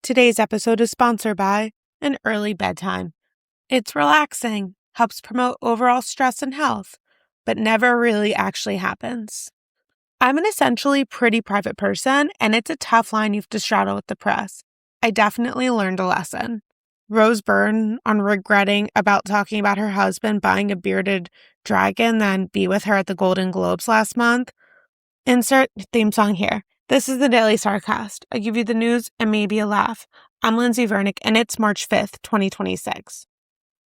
Today's episode is sponsored by an early bedtime. It's relaxing, helps promote overall stress and health, but never really actually happens. I'm an essentially pretty private person, and it's a tough line you have to straddle with the press. I definitely learned a lesson. Rose Byrne on regretting about talking about her husband buying a bearded dragon then be with her at the Golden Globes last month. Insert theme song here. This is the Daily Sarcast. I give you the news and maybe a laugh. I'm Lindsey Vernick, and it's March 5th, 2026.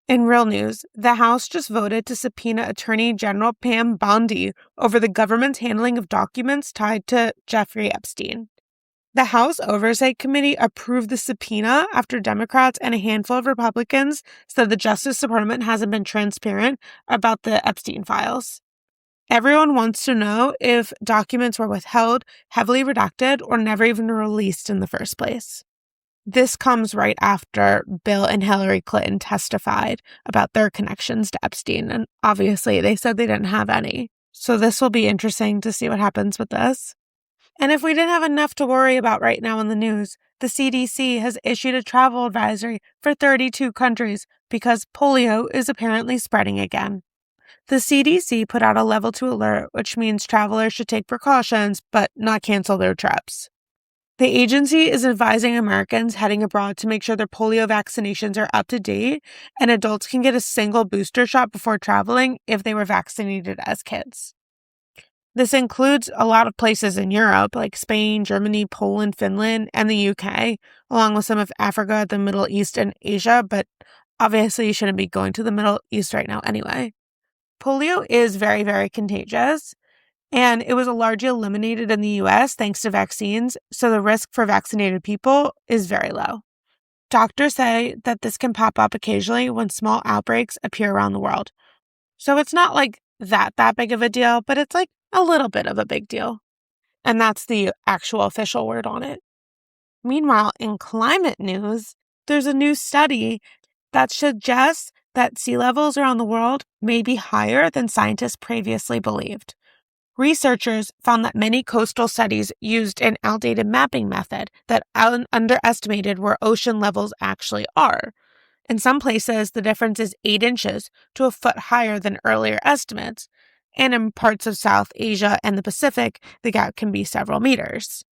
In real news, the House just voted to subpoena Attorney General Pam Bondi over the government's handling of documents tied to Jeffrey Epstein. The House Oversight Committee approved the subpoena after Democrats and a handful of Republicans said the Justice Department hasn't been transparent about the Epstein files. Everyone wants to know if documents were withheld, heavily redacted, or never even released in the first place. This comes right after Bill and Hillary Clinton testified about their connections to Epstein, and obviously they said they didn't have any. So this will be interesting to see what happens with this. And if we didn't have enough to worry about right now in the news, the CDC has issued a travel advisory for 32 countries because polio is apparently spreading again. The CDC put out a level 2 alert, which means travelers should take precautions but not cancel their trips. The agency is advising Americans heading abroad to make sure their polio vaccinations are up to date, and adults can get a single booster shot before traveling if they were vaccinated as kids. This includes a lot of places in Europe, like Spain, Germany, Poland, Finland, and the UK, along with some of Africa, the Middle East, and Asia, but obviously you shouldn't be going to the Middle East right now anyway. Polio is very, very contagious, and it was largely eliminated in the US thanks to vaccines, so the risk for vaccinated people is very low. Doctors say that this can pop up occasionally when small outbreaks appear around the world. So it's not like that big of a deal, but it's like a little bit of a big deal. And that's the actual official word on it. Meanwhile, in climate news, there's a new study that suggests that sea levels around the world may be higher than scientists previously believed. Researchers found that many coastal studies used an outdated mapping method that underestimated where ocean levels actually are. In some places, the difference is 8 inches to a foot higher than earlier estimates, and in parts of South Asia and the Pacific, the gap can be several meters.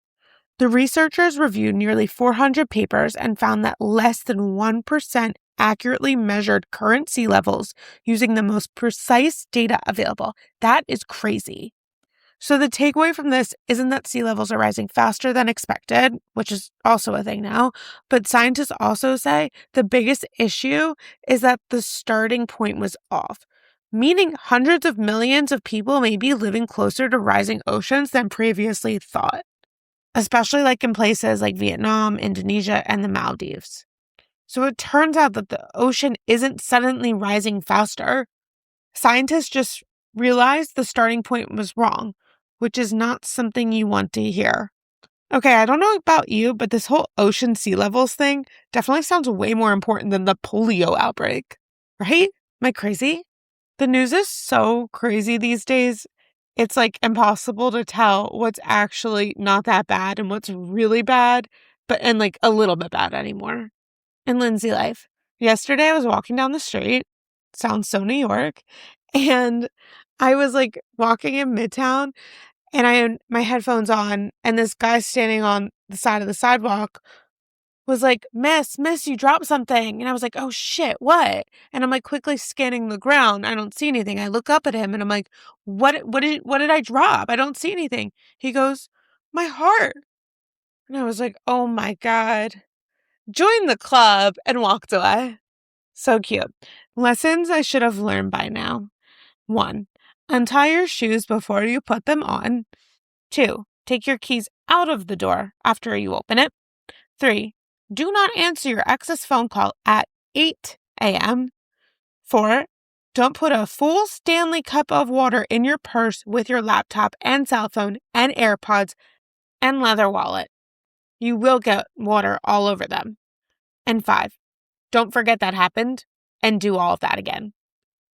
The researchers reviewed nearly 400 papers and found that less than 1% accurately measured current sea levels using the most precise data available. That is crazy. So the takeaway from this isn't that sea levels are rising faster than expected, which is also a thing now, but scientists also say the biggest issue is that the starting point was off, meaning hundreds of millions of people may be living closer to rising oceans than previously thought, especially like in places like Vietnam, Indonesia, and the Maldives. So it turns out that the ocean isn't suddenly rising faster. Scientists just realized the starting point was wrong, which is not something you want to hear. Okay, I don't know about you, but this whole ocean sea levels thing definitely sounds way more important than the polio outbreak, right? Am I crazy? The news is so crazy these days. It's like impossible to tell what's actually not that bad and what's really bad, and like a little bit bad anymore. In Lindsay life, yesterday I was walking down the street, sounds so New York, and I was like walking in Midtown and I had my headphones on, and this guy standing on the side of the sidewalk was like, Miss, you dropped something. And I was like, oh shit, what? And I'm like quickly scanning the ground. I don't see anything. I look up at him and I'm like, what did I drop? I don't see anything. He goes, my heart. And I was like, oh my God. Joined the club and walked away. So cute. Lessons I should have learned by now. 1. Untie your shoes before you put them on. 2. Take your keys out of the door after you open it. 3. Do not answer your ex's phone call at 8 a.m. 4. Don't put a full Stanley cup of water in your purse with your laptop and cell phone and AirPods and leather wallet. You will get water all over them. And 5. Don't forget that happened and do all of that again.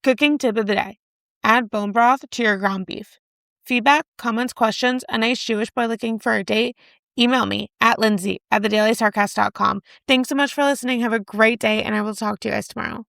Cooking tip of the day. Add bone broth to your ground beef. Feedback, comments, questions, a nice Jewish boy looking for a date, email me at Lindsey@thedailysarcast.com. Thanks so much for listening. Have a great day, and I will talk to you guys tomorrow.